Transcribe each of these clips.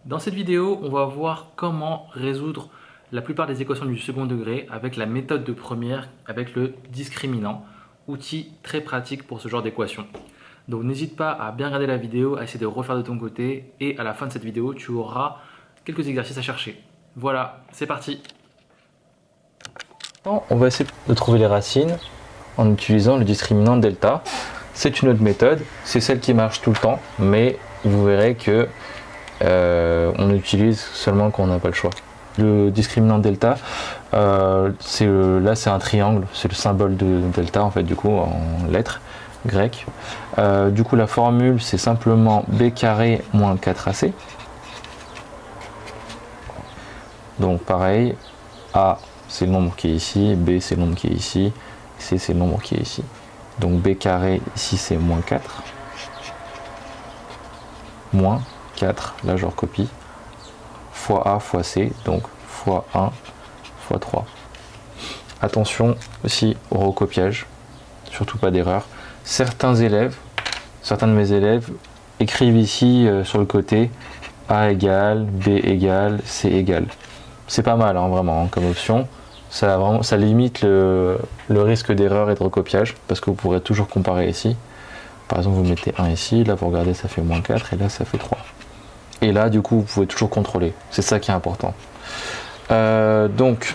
Dans cette vidéo, on va voir comment résoudre la plupart des équations du second degré avec la méthode de première, avec le discriminant, outil très pratique pour ce genre d'équation. Donc n'hésite pas à bien regarder la vidéo, à essayer de refaire de ton côté et à la fin de cette vidéo, tu auras quelques exercices à chercher. Voilà, c'est parti. On va essayer de trouver les racines en utilisant le discriminant delta. C'est une autre méthode, c'est celle qui marche tout le temps, mais vous verrez que on l'utilise seulement quand on n'a pas le choix. Le discriminant delta, là c'est un triangle, c'est le symbole de delta en fait, du coup en lettres grecques. Du coup la formule c'est simplement b carré moins 4ac. Donc pareil, a c'est le nombre qui est ici, b c'est le nombre qui est ici, c c'est le nombre qui est ici. Donc b carré ici c'est moins 4, moins 4, là je recopie, fois A fois C, donc fois 1 fois 3. Attention aussi au recopiage, surtout pas d'erreur. Certains de mes élèves écrivent ici sur le côté A égale, B égale, C égale. C'est pas mal hein, vraiment hein, comme option. Ça limite le risque d'erreur et de recopiage parce que vous pourrez toujours comparer ici. Par exemple, vous mettez 1 ici, là vous regardez ça fait moins 4 et là ça fait 3. Et là du coup vous pouvez toujours contrôler, c'est ça qui est important. Donc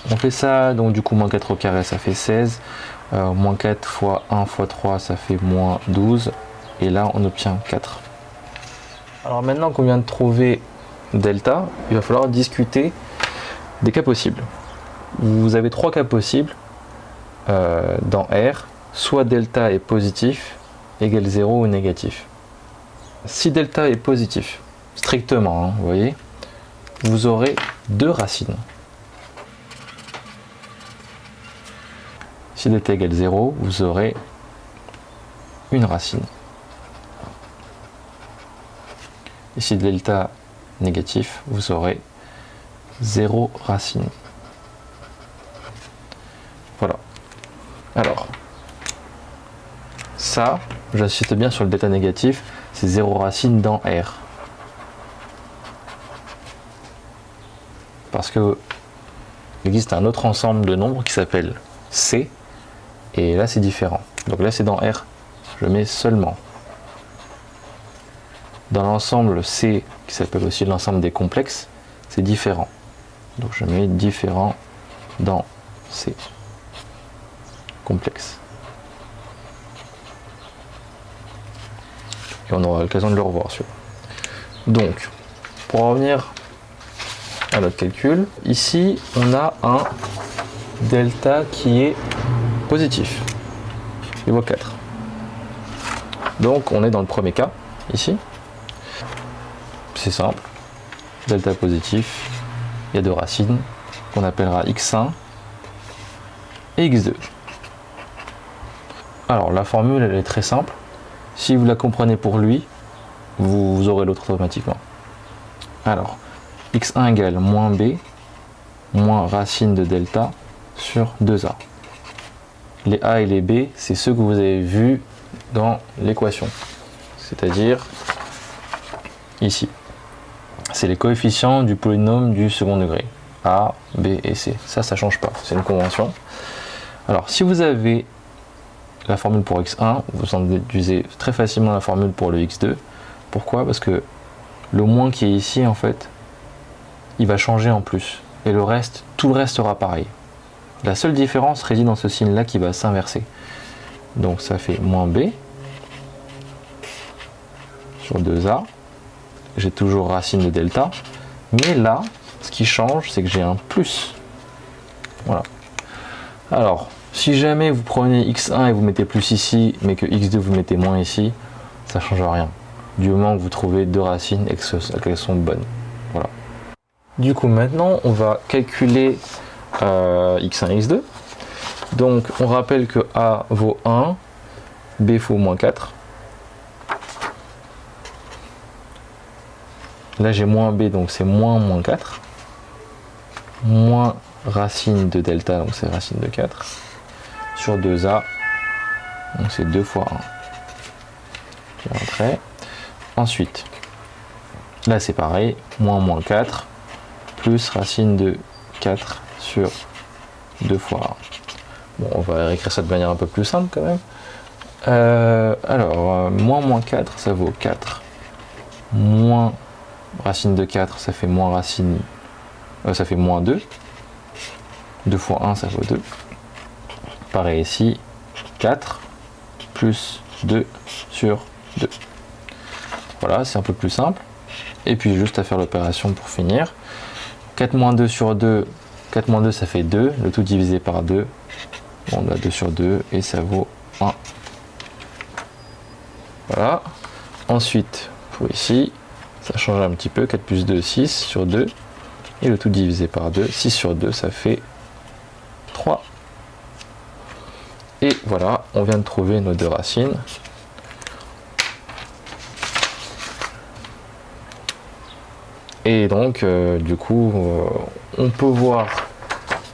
on fait ça, donc du coup moins 4 au carré ça fait 16, moins 4 fois 1 fois 3 ça fait moins 12, et là on obtient 4. Alors maintenant qu'on vient de trouver delta, il va falloir discuter des cas possibles. Vous avez trois cas possibles dans R, soit delta est positif, égale 0 ou négatif. Si delta est positif, strictement, hein, vous voyez, vous aurez deux racines. Si delta égale 0, vous aurez une racine. Et si delta négatif, vous aurez 0 racine. Voilà. Alors, ça, j'insiste bien sur le delta négatif, c'est 0 racine dans R. Parce que il existe un autre ensemble de nombres qui s'appelle C, et là c'est différent. Donc là c'est dans R, je mets seulement. Dans l'ensemble C, qui s'appelle aussi l'ensemble des complexes, c'est différent. Donc je mets différent dans C. Complexe. Et on aura l'occasion de le revoir celui-là. Donc, pour revenir à notre calcul, ici on a un delta qui est positif. Il vaut 4. Donc on est dans le premier cas, ici. C'est simple. Delta positif, il y a deux racines qu'on appellera x1 et x2. Alors la formule elle est très simple. Si vous la comprenez pour lui, vous aurez l'autre automatiquement. Alors, x1 égale moins b, moins racine de delta sur 2a. Les a et les b, c'est ceux que vous avez vus dans l'équation. C'est-à-dire ici. C'est les coefficients du polynôme du second degré. A, b et c. Ça ne change pas. C'est une convention. Alors, si vous avez la formule pour x1, vous en déduisez très facilement la formule pour le x2. Pourquoi? Parce que le moins qui est ici, en fait, il va changer en plus. Et le reste, tout le reste sera pareil. La seule différence réside dans ce signe-là qui va s'inverser. Donc ça fait moins b sur 2a. J'ai toujours racine de delta. Mais là, ce qui change, c'est que j'ai un plus. Voilà. Alors, si jamais vous prenez x1 et vous mettez plus ici, mais que x2 vous mettez moins ici, ça ne change rien. Du moment que vous trouvez deux racines et qu'elles sont bonnes. Voilà. Du coup, maintenant, on va calculer x1 et x2. Donc, on rappelle que a vaut 1, b vaut moins 4. Là, j'ai moins b, donc c'est moins 4. Moins racine de delta, donc c'est racine de 4. Sur 2a, donc c'est 2 fois 1. Ensuite, Là c'est pareil, moins 4, plus racine de 4 sur 2 fois 1. Bon, on va réécrire ça de manière un peu plus simple quand même. Alors, moins 4, ça vaut 4. Moins racine de 4, ça fait moins racine... ça fait moins 2. 2 fois 1, ça vaut 2. Pareil ici, 4 plus 2 sur 2. Voilà, c'est un peu plus simple. Et puis juste à faire l'opération pour finir. 4 moins 2 sur 2, 4 moins 2 ça fait 2, le tout divisé par 2. On a 2 sur 2 et ça vaut 1. Voilà. Ensuite, pour ici, ça change un petit peu, 4 plus 2, 6 sur 2. Et le tout divisé par 2, 6 sur 2, ça fait 3. Et voilà, on vient de trouver nos deux racines. Et donc, du coup, on peut voir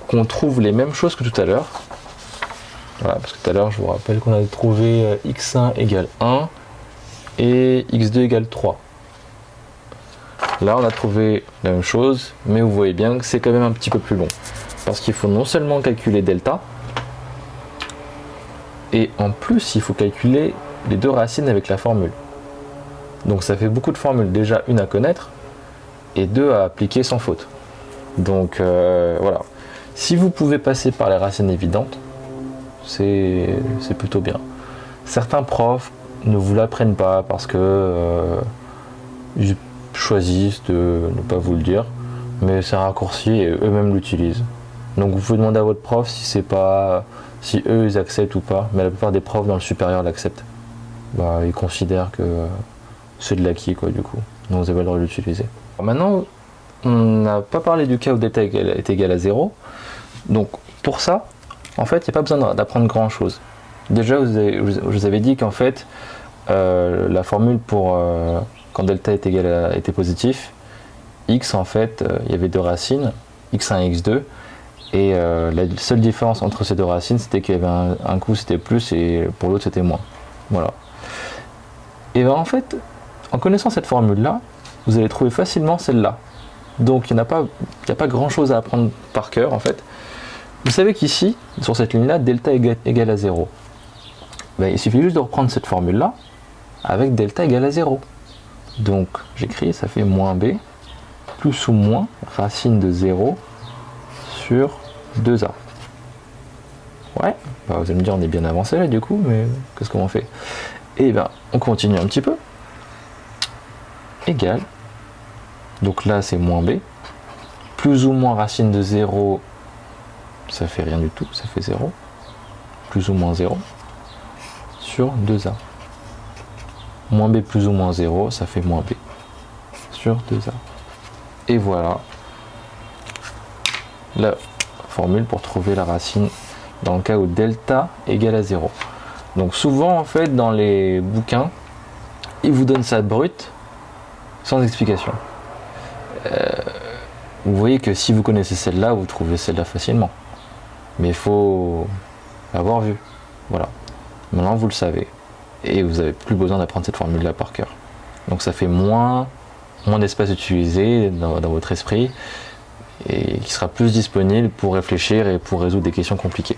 qu'on trouve les mêmes choses que tout à l'heure. Voilà, parce que tout à l'heure, je vous rappelle qu'on a trouvé x1 égale 1 et x2 égale 3. Là, on a trouvé la même chose, mais vous voyez bien que c'est quand même un petit peu plus long. Parce qu'il faut non seulement calculer delta, et en plus, il faut calculer les deux racines avec la formule. Donc ça fait beaucoup de formules. Déjà, une à connaître, et deux à appliquer sans faute. Donc voilà. Si vous pouvez passer par les racines évidentes, c'est plutôt bien. Certains profs ne vous l'apprennent pas parce que ils choisissent de ne pas vous le dire, mais c'est un raccourci et eux-mêmes l'utilisent. Donc vous pouvez demander à votre prof si c'est pas, si eux ils acceptent ou pas, mais la plupart des profs dans le supérieur l'acceptent. Bah, ils considèrent que c'est de l'acquis quoi du coup, donc vous avez le droit de l'utiliser. Maintenant, on n'a pas parlé du cas où delta est égal à 0, donc pour ça, en fait, il n'y a pas besoin d'apprendre grand chose. Déjà, je vous avais dit qu'en fait, la formule pour quand delta était positif, x en fait, il y avait deux racines, x1 et x2, et la seule différence entre ces deux racines, c'était qu'il y avait un coup c'était plus et pour l'autre c'était moins. Voilà. Et bien en fait, en connaissant cette formule-là, vous allez trouver facilement celle-là. Donc il n'y a pas grand chose à apprendre par cœur en fait. Vous savez qu'ici, sur cette ligne-là, delta égale à 0. Ben, il suffit juste de reprendre cette formule-là avec delta égale à 0. Donc j'écris, ça fait moins b, plus ou moins racine de 0 sur 2a. Ouais, ben, vous allez me dire on est bien avancé là du coup, mais qu'est-ce qu'on fait? Et bien on continue un petit peu. Égal. Donc là c'est moins b, plus ou moins racine de 0, ça fait rien du tout, ça fait 0, plus ou moins 0, sur 2a. Moins b plus ou moins 0, ça fait moins b, sur 2a. Et voilà la formule pour trouver la racine dans le cas où delta égale à 0. Donc souvent en fait dans les bouquins, ils vous donnent ça brut, sans explication. Vous voyez que si vous connaissez celle-là, vous trouvez celle-là facilement. Mais il faut l'avoir vu. Voilà. Maintenant, vous le savez. Et vous n'avez plus besoin d'apprendre cette formule-là par cœur. Donc ça fait moins d'espace utilisé dans votre esprit et qui sera plus disponible pour réfléchir et pour résoudre des questions compliquées.